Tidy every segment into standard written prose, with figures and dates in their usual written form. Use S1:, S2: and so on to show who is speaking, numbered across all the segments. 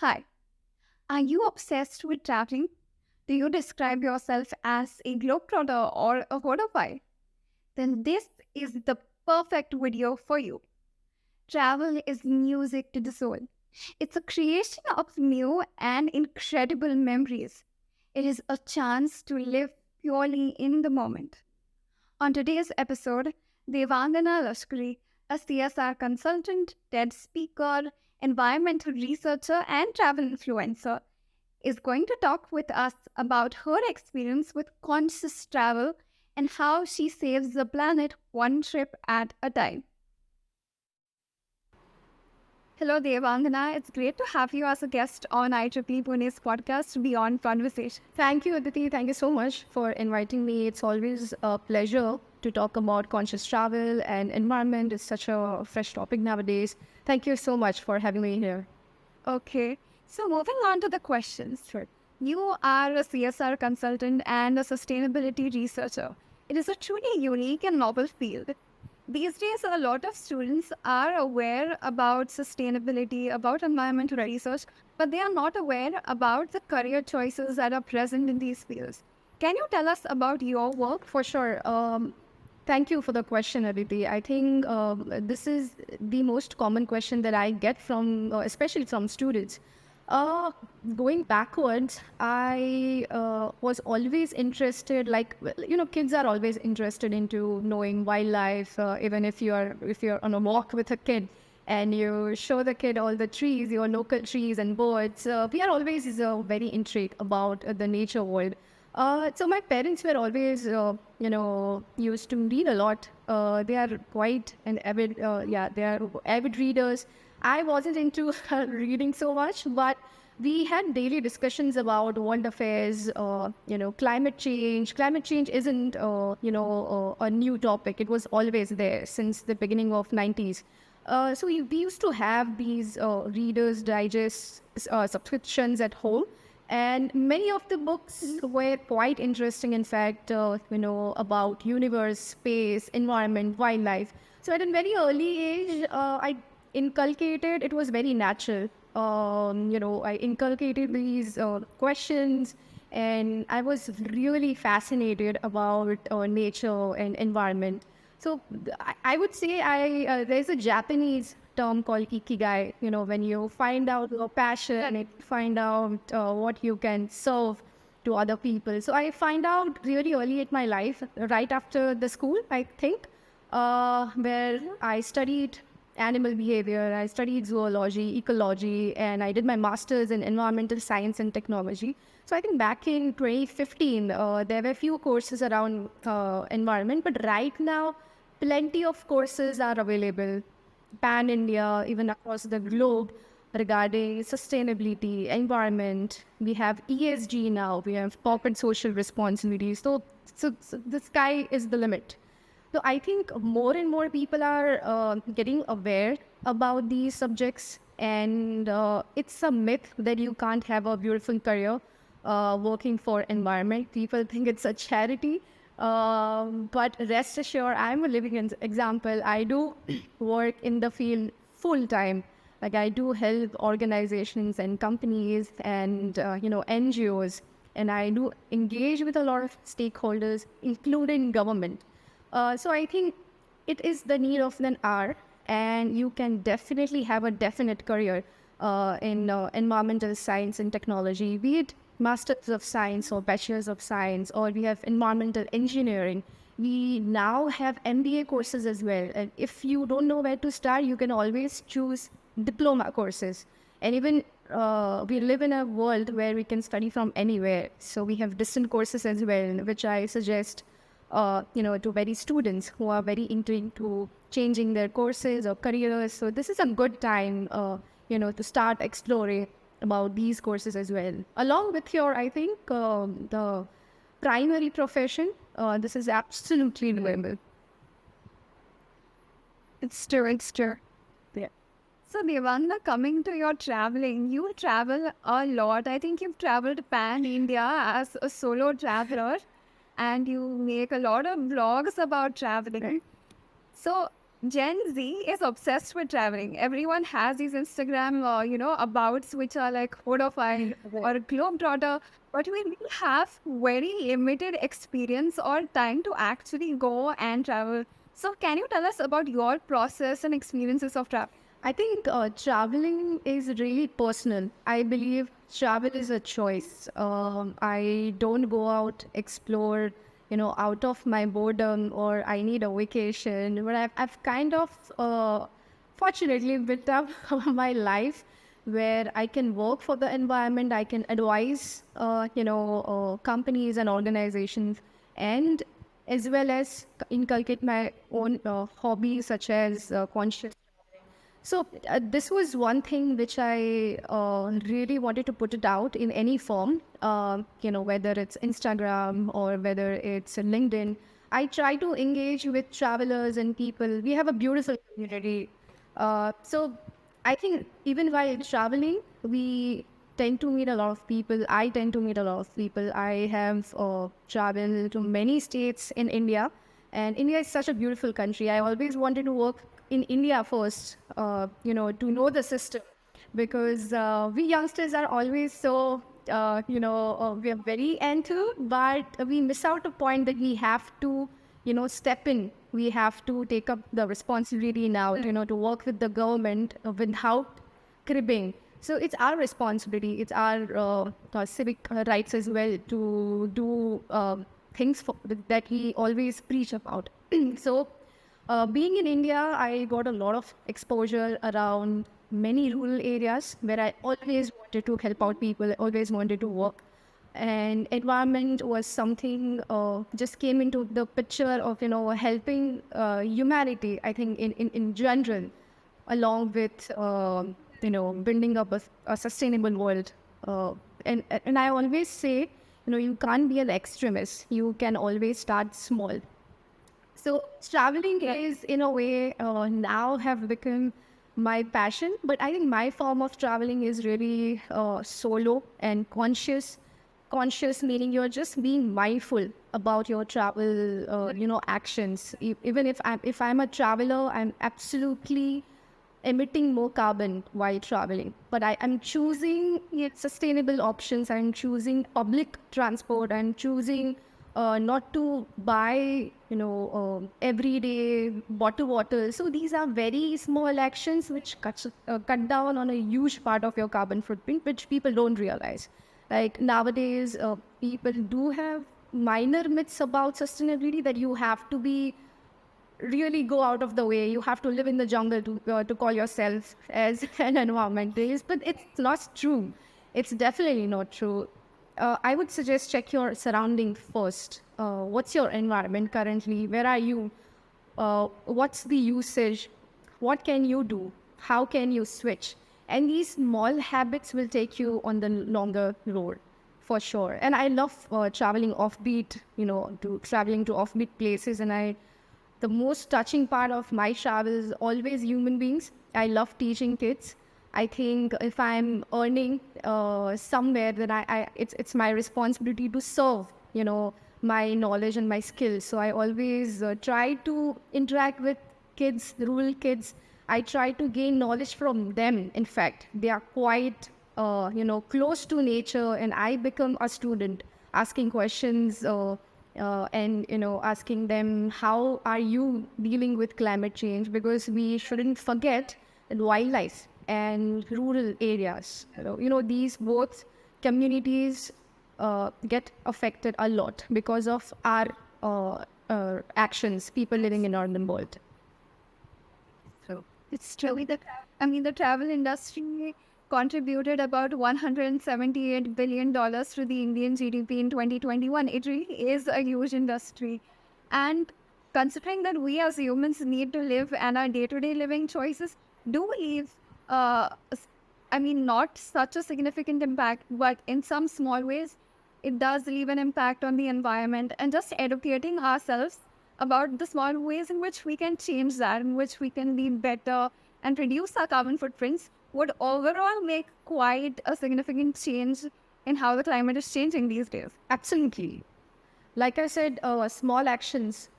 S1: Hi, are you obsessed with traveling? Do you describe yourself as a globetrotter or a photophile? Then this is the perfect video for you. Travel is music to the soul. It's a creation of new and incredible memories. It is a chance to live purely in the moment. On today's episode, Devangana Lashkary, a CSR consultant, TED speaker, environmental researcher, and travel influencer, is going to talk with us about her experience with conscious travel and how she saves the planet one trip at a time. Hello, Devangana. It's great to have you as a guest on IEEE Pune's podcast, Beyond Conversation.
S2: Thank you, Aditi. Thank you so much for inviting me. It's always a pleasure to talk about conscious travel and environment. It's such a fresh topic nowadays. Thank you so much for having me here.
S1: Okay, so moving on to the questions.
S2: Sure.
S1: You are a CSR consultant and a sustainability researcher. It is a truly unique and novel field. These days, a lot of students are aware about sustainability, about environmental research, but they are not aware about the career choices that are present in these fields. Can you tell us about your work?
S2: For sure. Thank you for the question, Aditi. I think this is the most common question that I get from, especially from students. Uh, Going backwards, I was always interested. Kids are always interested into knowing wildlife. Even if you're on a walk with a kid, and you show the kid all the trees, your local trees and birds, we are always very intrigued about the nature world. So my parents were always, used to read a lot. They are quite an avid, they are avid readers. I wasn't into reading so much, but we had daily discussions about world affairs, climate change. Climate change isn't, a new topic. It was always there since the beginning of 90s. So we used to have these Reader's Digest subscriptions at home, and many of the books were quite interesting. In fact, about universe, space, environment, wildlife. So at a very early age, I inculcated. It was very natural. I inculcated these questions, and I was really fascinated about nature and environment. So I would say there's a Japanese term called ikigai. When you find out your passion and find out what you can serve to other people. So I find out really early in my life, right after the school, I think, where I studied animal behavior, I studied zoology, ecology, and I did my master's in environmental science and technology. So I think back in 2015, there were few courses around environment, but right now, plenty of courses are available, pan India, even across the globe, regarding sustainability, environment. We have ESG now, we have corporate social responsibility. So the sky is the limit. So I think more and more people are getting aware about these subjects, and it's a myth that you can't have a beautiful career working for environment. People think it's a charity, but rest assured, I'm a living example. I do work in the field full time. Like I do help organizations and companies and NGOs, and I do engage with a lot of stakeholders, including government. So I think it is the need of an hour, and you can definitely have a definite career in environmental science and technology, be it Masters of Science or Bachelors of Science, or we have environmental engineering. We now have MBA courses as well. And if you don't know where to start, you can always choose diploma courses. And even we live in a world where we can study from anywhere. So we have distant courses as well, which I suggest to very students who are very into changing their courses or careers. So this is a good time, to start exploring about these courses as well. Along with your, I think, the primary profession, this is absolutely doable.
S1: It's true, it's true.
S2: Yeah.
S1: So, Devangana, coming to your traveling, you travel a lot. I think you've traveled pan India as a solo traveler, and you make a lot of vlogs about traveling.
S2: Right.
S1: So, Gen Z is obsessed with traveling. Everyone has these Instagram, abouts which are like Hodophile or Globetrotter, but we really have very limited experience or time to actually go and travel. So, can you tell us about your process and experiences of travel?
S2: I think traveling is really personal. I believe travel is a choice. I don't go out, explore, out of my boredom or I need a vacation. But I've kind of fortunately built up my life where I can work for the environment, I can advise, companies and organizations, and as well as inculcate my own hobbies such as conscious. So this was one thing which I really wanted to put it out in any form, whether it's Instagram or whether it's LinkedIn. I try to engage with travelers and people. We have a beautiful community. So I think even while traveling, we tend to meet a lot of people. I tend to meet a lot of people. I have traveled to many states in India, and India is such a beautiful country. I always wanted to work in India first, to know the system, because we youngsters are always so, we are very into, but we miss out a point that we have to, step in. We have to take up the responsibility now, to work with the government without cribbing. So it's our responsibility, it's our civic rights as well to do things that we always preach about. So being in India, I got a lot of exposure around many rural areas where I always wanted to help out people, always wanted to work. And environment was something just came into the picture of, helping humanity, I think, in general, along with, building up a sustainable world. And I always say, you can't be an extremist. You can always start small. So traveling is, in a way, now have become my passion. But I think my form of traveling is really solo and conscious. Conscious meaning you're just being mindful about your travel, actions. Even if I'm a traveler, I'm absolutely emitting more carbon while traveling. But I'm choosing sustainable options. I'm choosing public transport. I'm choosing not to buy, everyday bottle water. So these are very small actions which cut down on a huge part of your carbon footprint, which people don't realize. Like nowadays, people do have minor myths about sustainability that you have to be really go out of the way. You have to live in the jungle to call yourself as an environmentalist, but it's not true. It's definitely not true. I would suggest check your surrounding first. What's your environment currently? Where are you? What's the usage? What can you do? How can you switch? And these small habits will take you on the longer road for sure. And I love traveling offbeat, to traveling to offbeat places. And the most touching part of my travel is always human beings. I love teaching kids. I think if I'm earning somewhere, then it's my responsibility to serve, my knowledge and my skills. So I always try to interact with kids, rural kids. I try to gain knowledge from them. In fact, they are quite, close to nature, and I become a student, asking questions. And asking them, how are you dealing with climate change, because we shouldn't forget that wildlife and rural areas, these both communities get affected a lot because of our actions, people living in urban world.
S1: So it's truly the travel industry contributed about $178 billion to the Indian GDP in 2021. It really is a huge industry. And considering that we as humans need to live and our day-to-day living choices do leave, not such a significant impact, but in some small ways, it does leave an impact on the environment. And just educating ourselves about the small ways in which we can change that, in which we can be better and reduce our carbon footprints, would overall make quite a significant change in how the climate is changing these days.
S2: Absolutely. Like I said, small actions.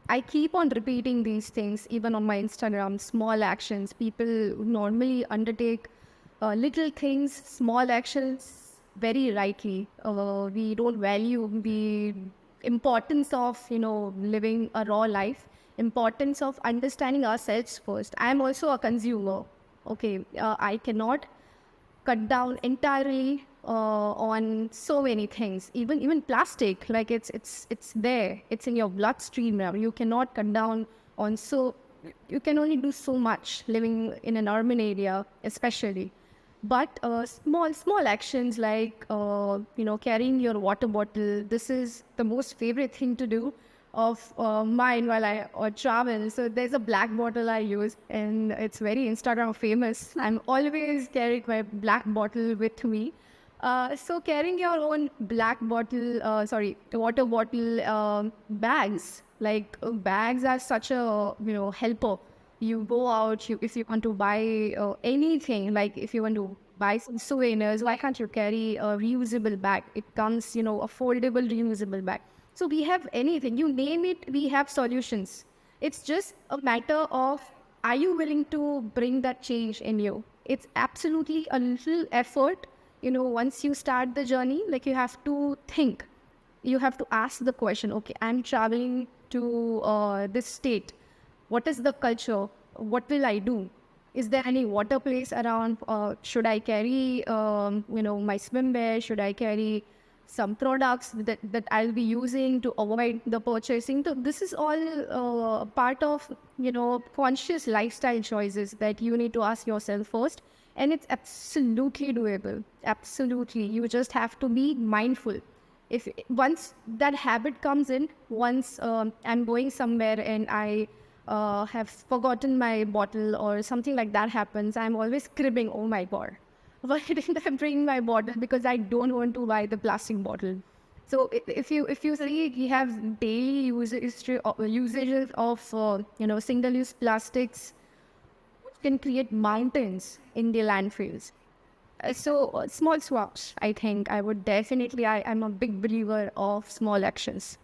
S2: I keep on repeating these things even on my Instagram. Small actions. People normally undertake little things, small actions very rightly. We don't value the importance of, living a raw life, importance of understanding ourselves first. I am also a consumer. Okay, I cannot cut down entirely on so many things, even plastic. Like it's there, it's in your bloodstream now. You cannot cut down on, so you can only do so much living in an urban area especially. But small actions like carrying your water bottle. This is the most favorite thing to do of mine while I travel. So there's a black bottle I use, and it's very Instagram famous. I'm always carrying my black bottle with me. So carrying your own black bottle, water bottle bags. Like bags are such a helper. You go out, if you want to buy anything, like if you want to buy some souvenirs, why can't you carry a reusable bag? It comes, a foldable reusable bag. So we have anything, you name it, we have solutions. It's just a matter of, are you willing to bring that change in you? It's absolutely a little effort. Once you start the journey, like you have to think, you have to ask the question, okay, I'm traveling to this state. What is the culture? What will I do? Is there any water place around? Should I carry, my swimwear? Should I carry some products that I'll be using to avoid the purchasing? So this is all part of, conscious lifestyle choices that you need to ask yourself first. And it's absolutely doable. Absolutely. You just have to be mindful. If once that habit comes in, once I'm going somewhere and I have forgotten my bottle or something like that happens, I'm always cribbing, oh my god, why didn't I bring my bottle? Because I don't want to buy the plastic bottle. So if you see, we have daily usages of single use plastics, which can create mountains in the landfills. So small swaps, I think I would definitely, I'm a big believer of small actions.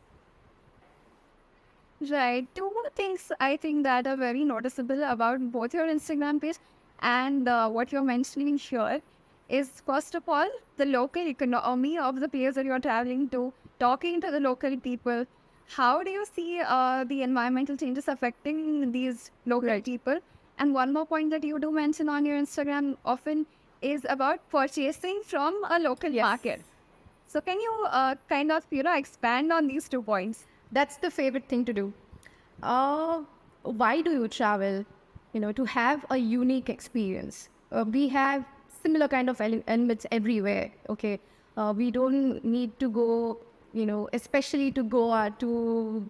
S1: Right. Two more things I think that are very noticeable about both your Instagram page and what you're mentioning here is, first of all, the local economy of the place that you're traveling to, talking to the local people. How do you see the environmental changes affecting these local
S2: Right.
S1: people? And one more point that you do mention on your Instagram often is about purchasing from a local
S2: Yes.
S1: market. So can you kind of expand on these 2 points?
S2: That's the favorite thing to do. Uh, why do you travel? To have a unique experience. We have similar kind of elements everywhere. Okay, we don't need to go, especially to Goa to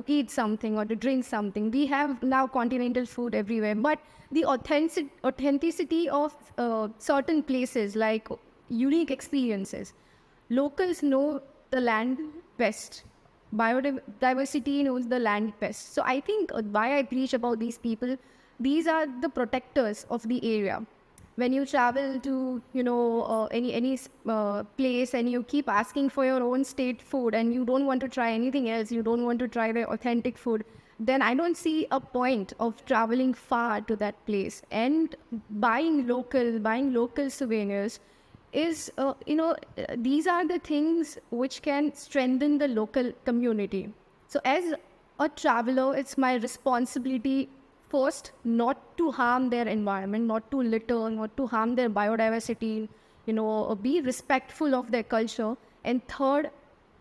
S2: eat something or to drink something. We have now continental food everywhere, but the authenticity of certain places, like unique experiences. Locals know the land best. Biodiversity knows the land best. So I think why I preach about these people, these are the protectors of the area. When you travel to any place and you keep asking for your own state food and you don't want to try anything else, you don't want to try the authentic food, then I don't see a point of traveling far to that place and buying local souvenirs is these are the things which can strengthen the local community. So as a traveler, it's my responsibility first not to harm their environment, not to litter, not to harm their biodiversity, be respectful of their culture. And third,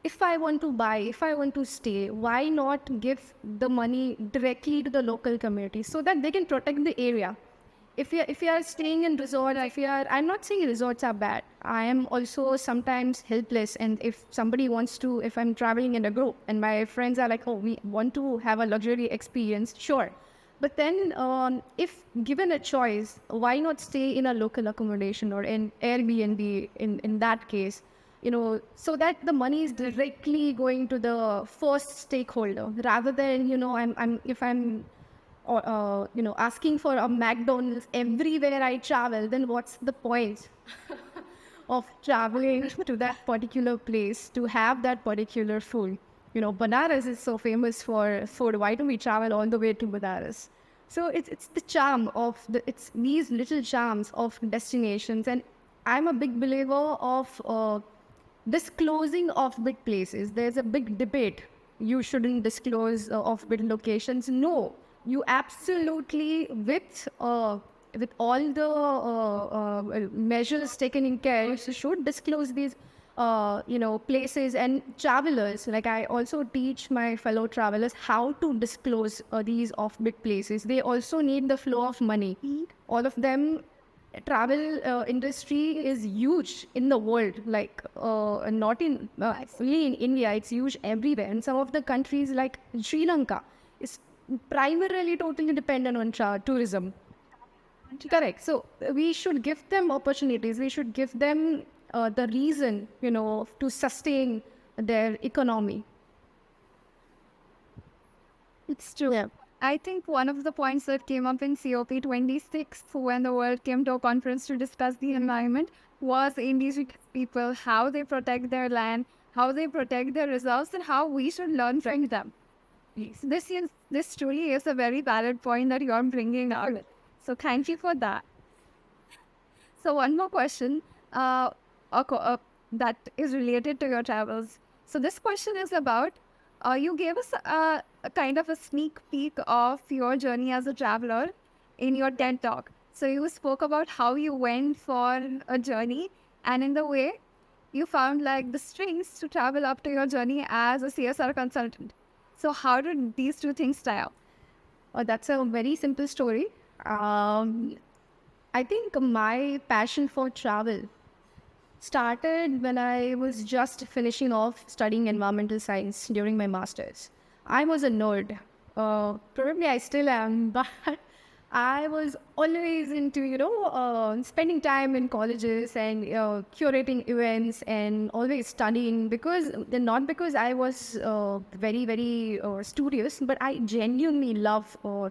S2: if I want to stay, why not give the money directly to the local community so that they can protect the area? If you are staying in resorts, if you are, I'm not saying resorts are bad. I am also sometimes helpless, and if somebody wants to, if I'm traveling in a group and my friends are like, oh, we want to have a luxury experience, sure. But then, if given a choice, why not stay in a local accommodation or in Airbnb in that case? So that the money is directly going to the first stakeholder rather than, if I'm or asking for a McDonald's everywhere I travel, then what's the point of traveling to that particular place to have that particular food? Banaras is so famous for food. Why do we travel all the way to Banaras? So it's the charm of it's these little charms of destinations. And I'm a big believer of disclosing off-bit places. There's a big debate. You shouldn't disclose off-bit locations. No, you absolutely, with all the measures taken in care, you should disclose these places. And travelers, like, I also teach my fellow travelers how to disclose these off-bit places. They also need the flow of money. All of them, travel industry is huge in the world, like not in only in India, it's huge everywhere. And some of the countries like Sri Lanka is primarily totally dependent on tourism. Correct. So we should give them opportunities. We should give them the reason, to sustain their economy.
S1: It's true.
S2: Yeah.
S1: I think one of the points that came up in COP26 when the world came to a conference to discuss the environment was indigenous people, how they protect their land, how they protect their reserves, and how we should learn from them. So this truly is a very valid point that you're bringing out. So thank you for that. So one more question that is related to your travels. So this question is about, you gave us a kind of a sneak peek of your journey as a traveler in your TED Talk. So you spoke about how you went for a journey, and in the way you found like the strings to travel up to your journey as a CSR consultant. So how did these two things tie up?
S2: That's a very simple story. I think my passion for travel started when I was just finishing off studying environmental science during my master's. I was a nerd. Probably I still am, but I was always into, spending time in colleges and curating events and always studying, not because I was very, very studious, but I genuinely love, all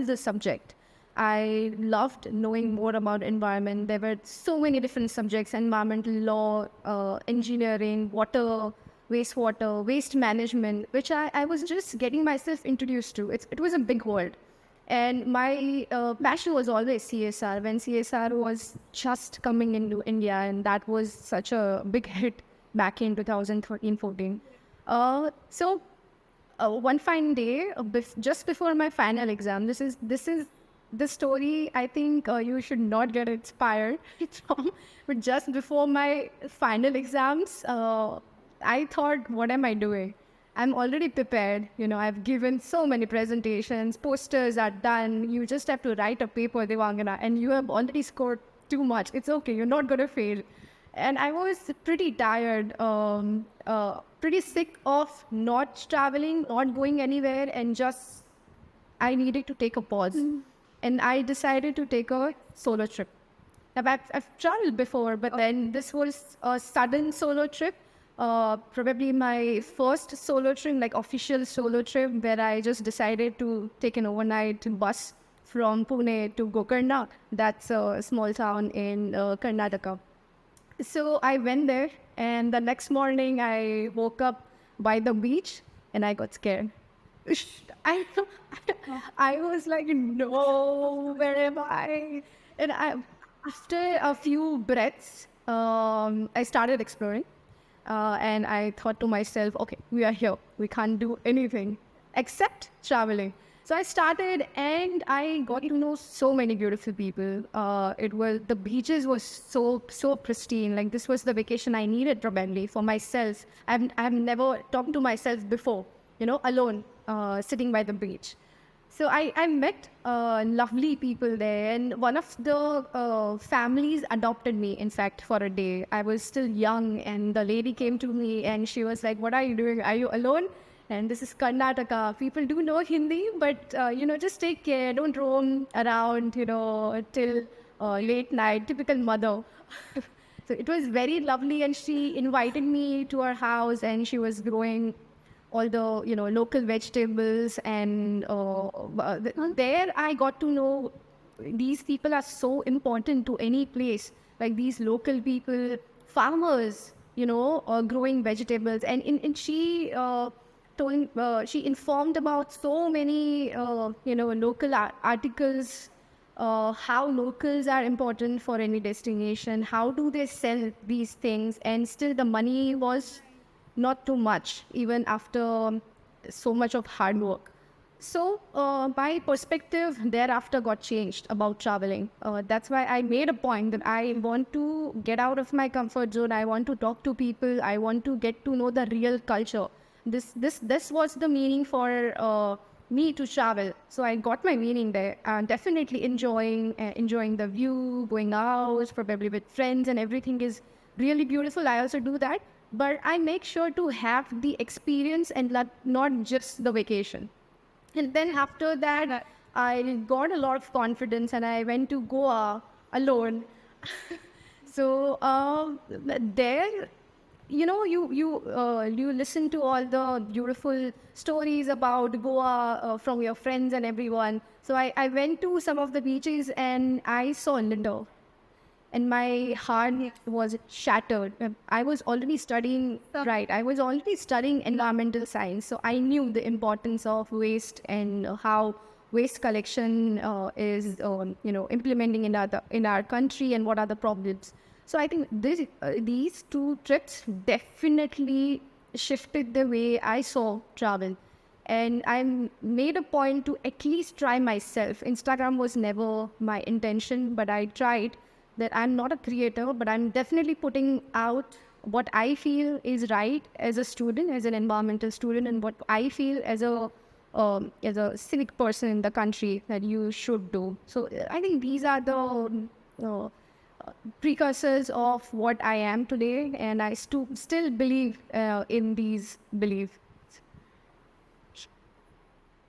S2: the subject. I loved knowing more about environment. There were so many different subjects: environmental law, engineering, water, wastewater, waste management, which I was just getting myself introduced to. It was a big world. And my passion was always CSR, when CSR was just coming into India, and that was such a big hit back in 2013-14. So one fine day, just before my final exam, this is the story I think you should not get inspired from. But just before my final exams, I thought, what am I doing? I'm already prepared. I've given so many presentations, posters are done. You just have to write a paper, Devangana, and you have already scored too much. It's okay, you're not going to fail. And I was pretty tired, pretty sick of not traveling, not going anywhere, and just I needed to take a pause. And I decided to take a solo trip. Now, I've traveled before, but then this was a sudden solo trip. Probably my first solo trip, like official solo trip, where I just decided to take an overnight bus from Pune to Gokarna. That's a small town in Karnataka. So I went there, and the next morning I woke up by the beach and I got scared. I, I was like, no, where am I? And after a few breaths, I started exploring. And I thought to myself, okay, we are here. We can't do anything except traveling. So I started, and I got to know so many beautiful people. The beaches was so pristine. Like, this was the vacation I needed probably for myself. I've never talked to myself before, alone, sitting by the beach. So I met lovely people there, and one of the families adopted me, in fact, for a day. I was still young, and the lady came to me and she was like, what are you doing? Are you alone? And this is Karnataka. People do know Hindi, but, just take care. Don't roam around, till late night. Typical mother. So it was very lovely, and she invited me to her house, and she was growing all the local vegetables, and there I got to know these people are so important to any place. Like, these local people, farmers, growing vegetables, and she she informed about so many, local articles, how locals are important for any destination, how do they sell these things, and still the money was not too much, even after so much of hard work. So my perspective thereafter got changed about traveling. That's why I made a point that I want to get out of my comfort zone. I want to talk to people. I want to get to know the real culture. This was the meaning for me to travel. So I got my meaning there. Definitely enjoying the view, going out, probably with friends, and everything is really beautiful. I also do that, but I make sure to have the experience and not just the vacation. And then after that, I got a lot of confidence and I went to Goa alone. So there, you listen to all the beautiful stories about Goa from your friends and everyone. So I went to some of the beaches and I saw litter, and my heart was shattered. I was already studying, right? I was already studying environmental science, so I knew the importance of waste and how waste collection is, implementing in our country, and what are the problems. So I think these two trips definitely shifted the way I saw travel. And I made a point to at least try myself. Instagram was never my intention, but I tried. That I'm not a creator, but I'm definitely putting out what I feel is right as a student, as an environmental student, and what I feel as a civic person in the country that you should do. So I think these are the uh, precursors of what I am today, and I still believe in these beliefs.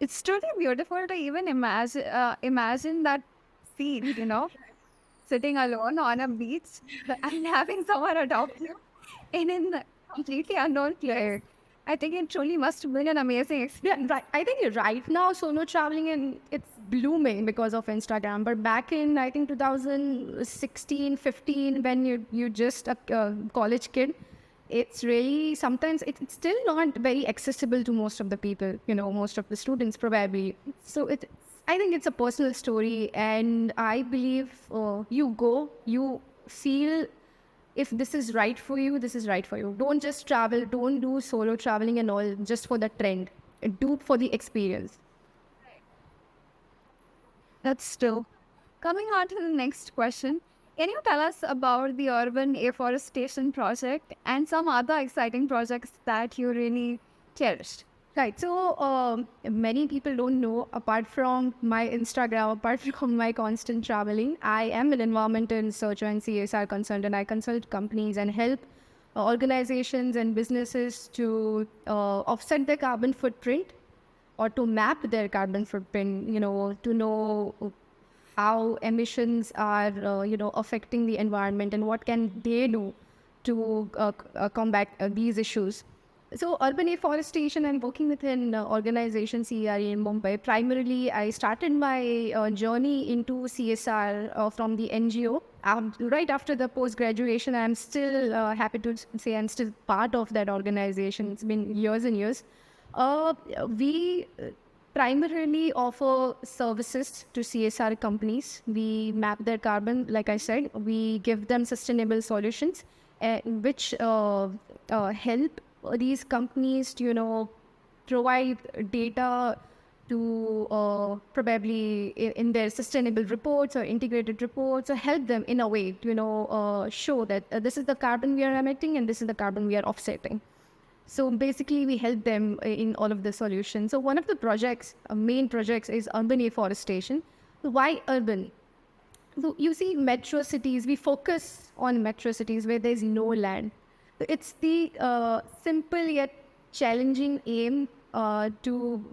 S1: It's truly beautiful to even imagine that scene, sitting alone on a beach and having someone adopt you in a completely unknown place. I think it truly must have been an amazing
S2: Yeah,
S1: experience.
S2: right. I think right now solo traveling and it's blooming because of Instagram. But back in I think 2016, 15, when you just a college kid, it's really sometimes it's still not very accessible to most of the people. Most of the students probably. So I think it's a personal story, and I believe you feel if this is right for you, this is right for you. Don't just travel, don't do solo traveling and all just for the trend. Do it for the experience.
S1: That's true. Coming on to the next question, can you tell us about the urban afforestation project and some other exciting projects that you really cherished?
S2: Right. So many people don't know, apart from my Instagram, apart from my constant traveling, I am an environmental researcher and CSR consultant. I consult companies and help organizations and businesses to offset their carbon footprint, or to map their carbon footprint, to know how emissions are, affecting the environment, and what can they do to combat these issues. So urban afforestation, I'm working with an organization, CRE in Mumbai. Primarily, I started my journey into CSR from the NGO. Right after the post-graduation, I'm still happy to say I'm still part of that organization. It's been years and years. We primarily offer services to CSR companies. We map their carbon, like I said. We give them sustainable solutions, which help these companies to, provide data to probably in their sustainable reports or integrated reports, or help them in a way to, show that this is the carbon we are emitting and this is the carbon we are offsetting. So basically, we help them in all of the solutions. So one of the projects, main projects, is urban afforestation. So why urban? So you see, metro cities, we focus on metro cities where there's no land. So it's the simple yet challenging aim to,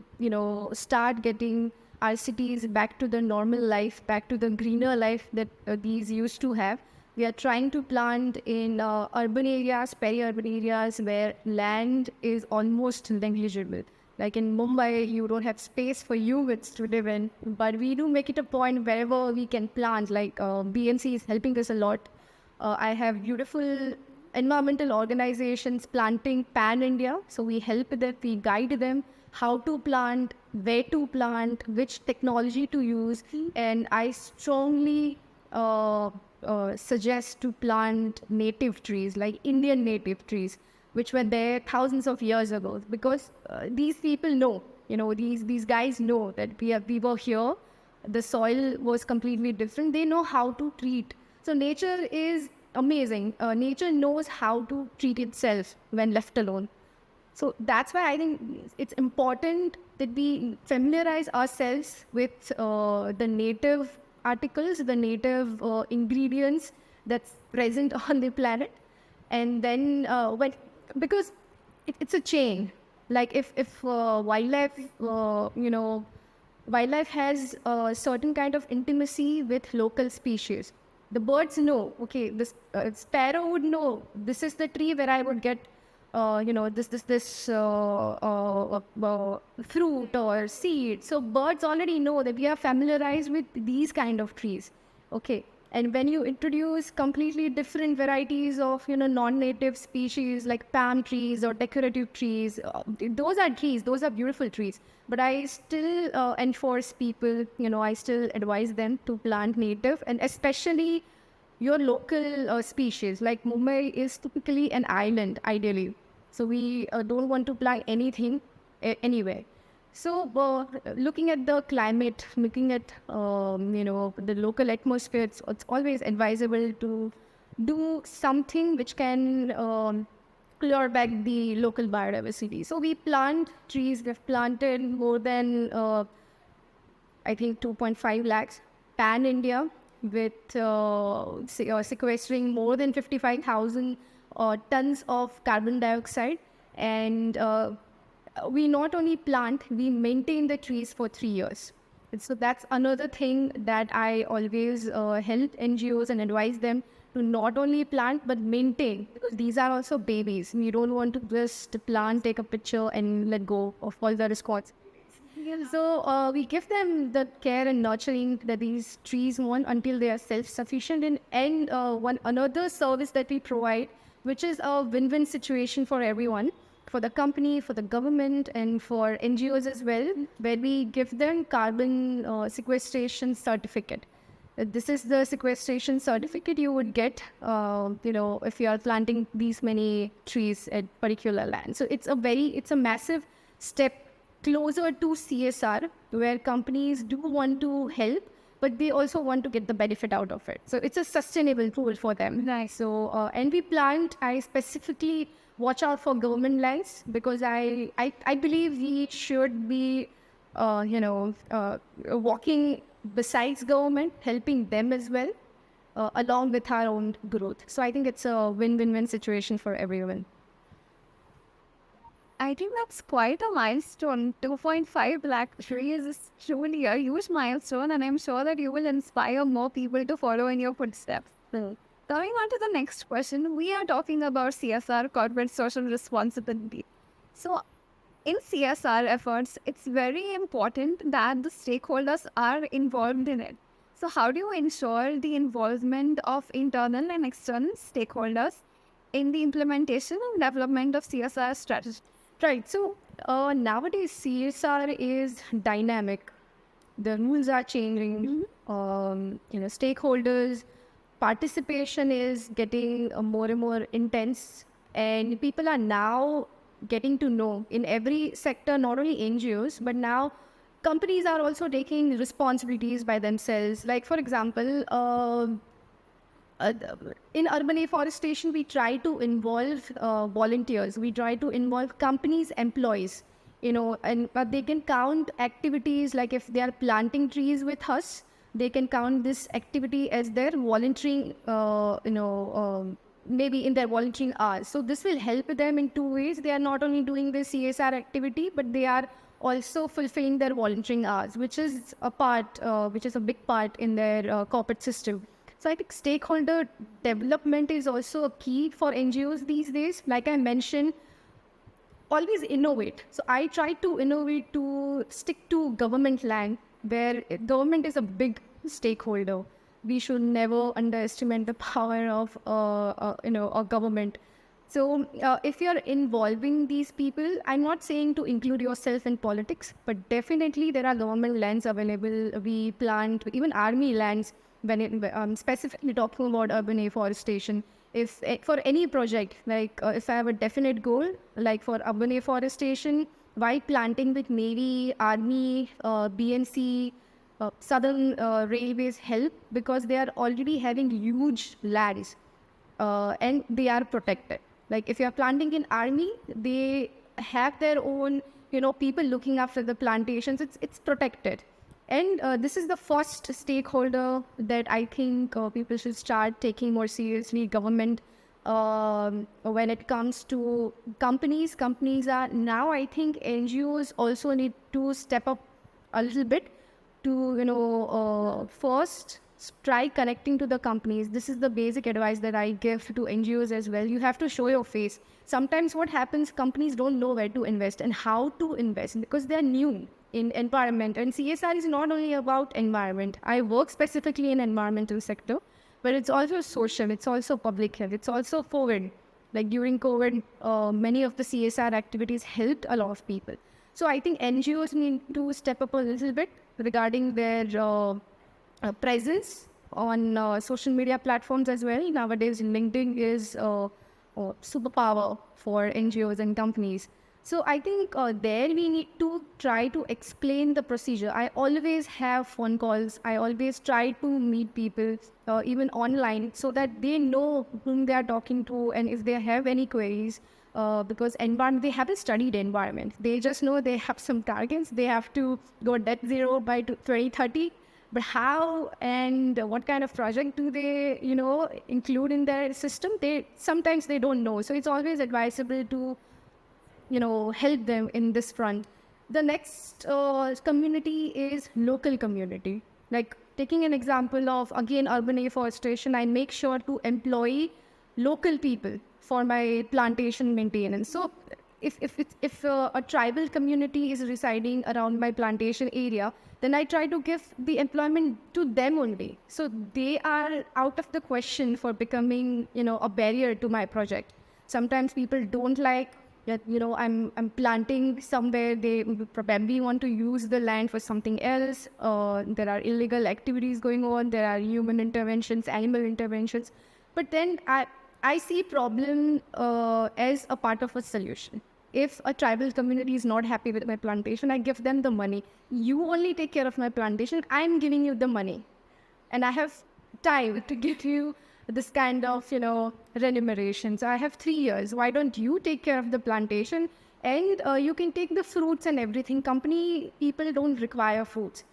S2: start getting our cities back to the normal life, back to the greener life that these used to have. We are trying to plant in urban areas, peri-urban areas where land is almost negligible. Like in Mumbai, you don't have space for humans to live in, but we do make it a point wherever we can plant. Like BMC is helping us a lot. I have beautiful environmental organizations planting pan India. So we help them, we guide them how to plant, where to plant, which technology to use. And I strongly suggest to plant native trees, like Indian native trees, which were there thousands of years ago. Because these people know, these guys know that we were here. The soil was completely different. They know how to treat. So nature is amazing. Nature knows how to treat itself when left alone. So that's why I think it's important that we familiarize ourselves with the native articles, the native ingredients that's present on the planet. And then because it's a chain. Like if wildlife has a certain kind of intimacy with local species. The birds know, okay, this sparrow would know this is the tree where I would get, fruit or seed. So birds already know that we are familiarized with these kind of trees. Okay. And when you introduce completely different varieties of, non-native species like palm trees or decorative trees, those are trees, those are beautiful trees. But I still enforce people, I still advise them to plant native, and especially your local species. Like Mumbai is typically an island, ideally. So we don't want to plant anything anywhere. So looking at the climate, looking at the local atmosphere, it's always advisable to do something which can clear back the local biodiversity. So we plant trees. We've planted more than I think 2.5 lakhs pan India, with sequestering more than 55,000 tons of carbon dioxide. And we not only plant, we maintain the trees for 3 years. And so that's another thing that I always help NGOs and advise them to not only plant but maintain, because these are also babies. We don't want to just plant, take a picture and let go of all the responsibilities. So we give them the care and nurturing that these trees want until they are self-sufficient. And one another service that we provide, which is a win-win situation for everyone, for the company, for the government, and for NGOs as well, where we give them carbon sequestration certificate. This is the sequestration certificate you would get, if you are planting these many trees at particular land. So it's a massive step closer to CSR, where companies do want to help, but they also want to get the benefit out of it. So it's a sustainable tool for them.
S1: Nice.
S2: So, and we plant, I specifically watch out for government lands, because I believe we should be, walking besides government, helping them as well, along with our own growth. So I think it's a win-win-win situation for everyone.
S1: I think that's quite a milestone. 2.5 lakh trees is truly a huge milestone, and I'm sure that you will inspire more people to follow in your footsteps. Coming on to the next question, we are talking about CSR, corporate social responsibility. So, in CSR efforts, it's very important that the stakeholders are involved in it. So, how do you ensure the involvement of internal and external stakeholders in the implementation and development of CSR strategy?
S2: Right. So nowadays CSR is dynamic. The rules are changing. Stakeholders participation is getting more and more intense, and people are now getting to know in every sector, not only NGOs, but now companies are also taking responsibilities by themselves. Like, for example, in urban afforestation, we try to involve volunteers. We try to involve companies' employees, and they can count activities like if they are planting trees with us, they can count this activity as their volunteering, maybe in their volunteering hours. So this will help them in two ways. They are not only doing the CSR activity, but they are also fulfilling their volunteering hours, which is a big part in their corporate system. So I think stakeholder development is also a key for NGOs these days. Like I mentioned, always innovate. So I try to innovate to stick to government land, where government is a big stakeholder. we should never underestimate the power of a government. So if you're involving these people, I'm not saying to include yourself in politics, but definitely there are government lands available. We plant even army lands when specifically talking about urban afforestation. If for any project, like if I have a definite goal, like for urban afforestation, why planting with Navy, Army, BNC, Southern Railways help, because they are already having huge lands and they are protected. Like if you are planting in army, they have their own, people looking after the plantations. It's protected, and this is the first stakeholder that I think people should start taking more seriously. Government, when it comes to companies, companies are now. I think NGOs also need to step up a little bit to first try connecting to the companies. This is the basic advice that I give to NGOs as well. You have to show your face. Sometimes what happens, companies don't know where to invest and how to invest because they're new in environment, and CSR is not only about environment. I work specifically in environmental sector, but it's also social, it's also public health, it's also COVID. Like during COVID, many of the CSR activities helped a lot of people. So I think NGOs need to step up a little bit regarding their presence on social media platforms as well. Nowadays, LinkedIn is superpower for NGOs and companies. So I think there we need to try to explain the procedure. I always have phone calls. I always try to meet people, even online, so that they know whom they are talking to and if they have any queries. Because environment, they haven't studied environment. They just know they have some targets. They have to go net zero by 2030. But how and what kind of project do they, include in their system? They sometimes they don't know. So it's always advisable to help them in this front. The next community is local community. Like taking an example of again urban afforestation, I make sure to employ local people for my plantation maintenance. So if a tribal community is residing around my plantation area, then I try to give the employment to them only. So they are out of the question for becoming, a barrier to my project. Sometimes people don't like that, I'm planting somewhere. They probably want to use the land for something else. There are illegal activities going on. There are human interventions, animal interventions. But then I see problem as a part of a solution. If a tribal community is not happy with my plantation, I give them the money. You only take care of my plantation. I'm giving you the money. And I have time to give you this kind of, remuneration. So I have 3 years. Why don't you take care of the plantation? And you can take the fruits and everything. Company people don't require fruits.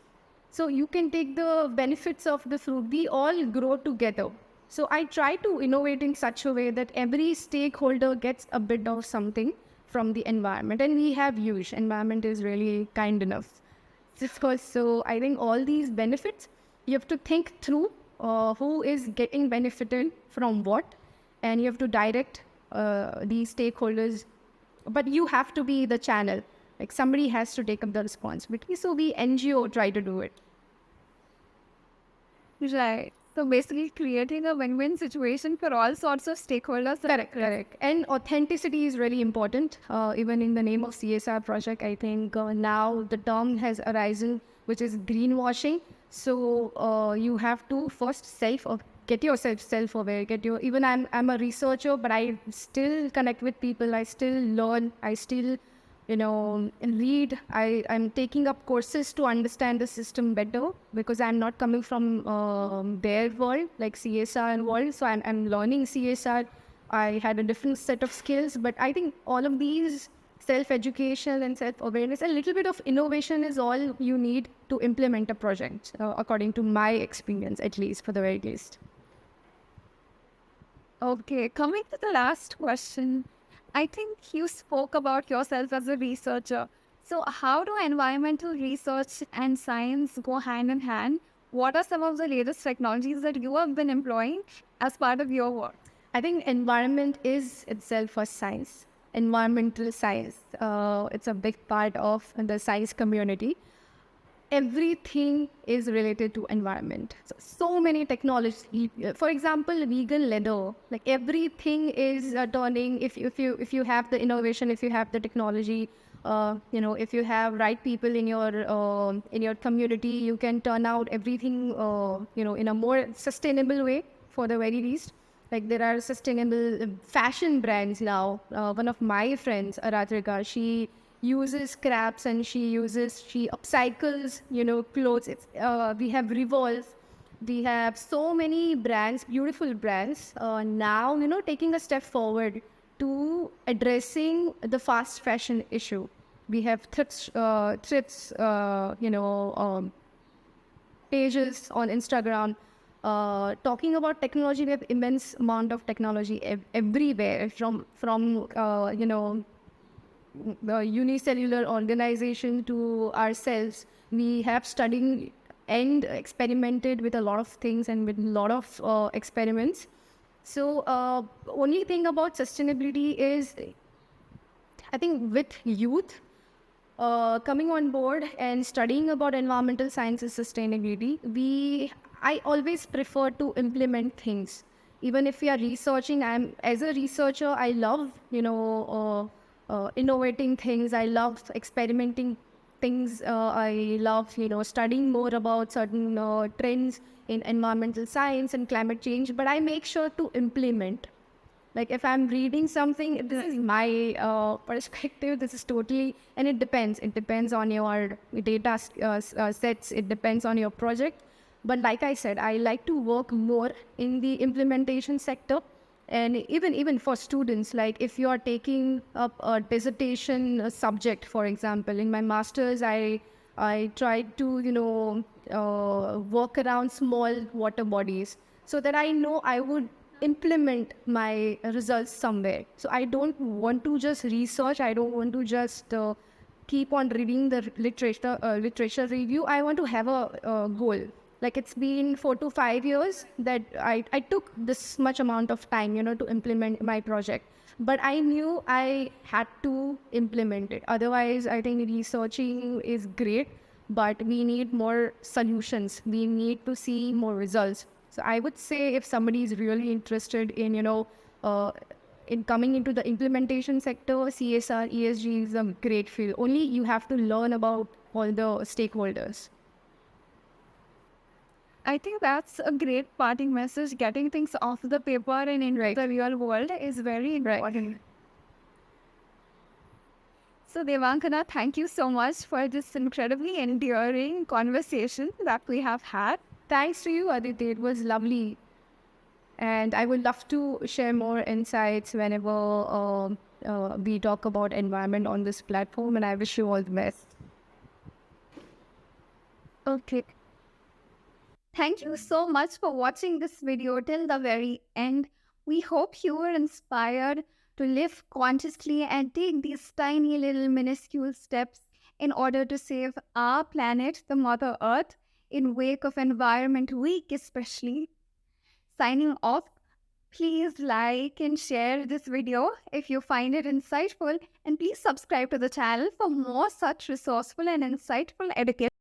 S2: So you can take the benefits of the fruit. We all grow together. So I try to innovate in such a way that every stakeholder gets a bit of something from the environment. And we have huge. Environment is really kind enough. So I think all these benefits, you have to think through who is getting benefited from what, and you have to direct these stakeholders. But you have to be the channel. Like somebody has to take up the responsibility. So we NGO try to do it.
S1: Right. So basically creating a win-win situation for all sorts of stakeholders.
S2: Correct. And authenticity is really important. Even in the name of CSR project, I think now the term has arisen, which is greenwashing. So you have to first get yourself self-aware. Even I'm a researcher, but I still connect with people. I still learn. I still read. I'm taking up courses to understand the system better because I'm not coming from their world, like CSR world. So I'm learning CSR. I had a different set of skills, but I think all of these self-education and self-awareness, a little bit of innovation is all you need to implement a project, according to my experience, at least for the very least.
S1: Okay, coming to the last question. I think you spoke about yourself as a researcher. So, how do environmental research and science go hand in hand? What are some of the latest technologies that you have been employing as part of your work?
S2: I think environment is itself a science. Environmental science, it's a big part of the science community. everything is related to environment. So many technologies. For example, vegan leather. Like everything is turning. If you have the innovation, if you have the technology, if you have right people in your community, you can turn out everything in a more sustainable way. For the very least, like there are sustainable fashion brands now. One of my friends, Aratrika, she uses scraps and she upcycles clothes. We have Revolve, we have so many brands, beautiful brands, now taking a step forward to addressing the fast fashion issue. We have thrifts, pages on Instagram talking about technology. We have immense amount of technology everywhere, from the unicellular organization to ourselves. We have studied and experimented with a lot of things and with a lot of experiments. So only thing about sustainability is, I think, with youth coming on board and studying about environmental sciences sustainability, I always prefer to implement things. Even if we are researching, I'm as a researcher, I love innovating things. I love experimenting things. I love studying more about certain trends in environmental science and climate change. But I make sure to implement. Like if I'm reading something, this is my perspective. This is totally, and it depends on your data sets. It depends on your project. But like I said, I like to work more in the implementation sector. And even for students, like if you are taking up a dissertation subject, for example, in my master's, I tried to work around small water bodies, so that I know I would implement my results somewhere. So I don't want to just research. I don't want to just keep on reading the literature review. I want to have a goal. Like it's been 4 to 5 years that I took this much amount of time, to implement my project. But I knew I had to implement it. Otherwise, I think researching is great, but we need more solutions. We need to see more results. So I would say if somebody is really interested in, in coming into the implementation sector, CSR, ESG is a great field. Only you have to learn about all the stakeholders.
S1: I think that's a great parting message. Getting things off the paper and into
S2: Right.
S1: the real world is very important. So, Devangana, thank you so much for this incredibly endearing conversation that we have had.
S2: Thanks to you, Aditi. It was lovely. And I would love to share more insights whenever we talk about environment on this platform. And I wish you all the best.
S1: Okay. Thank you so much for watching this video till the very end. We hope you were inspired to live consciously and take these tiny little minuscule steps in order to save our planet, the Mother Earth, in wake of Environment Week especially. Signing off, please like and share this video if you find it insightful, and please subscribe to the channel for more such resourceful and insightful education.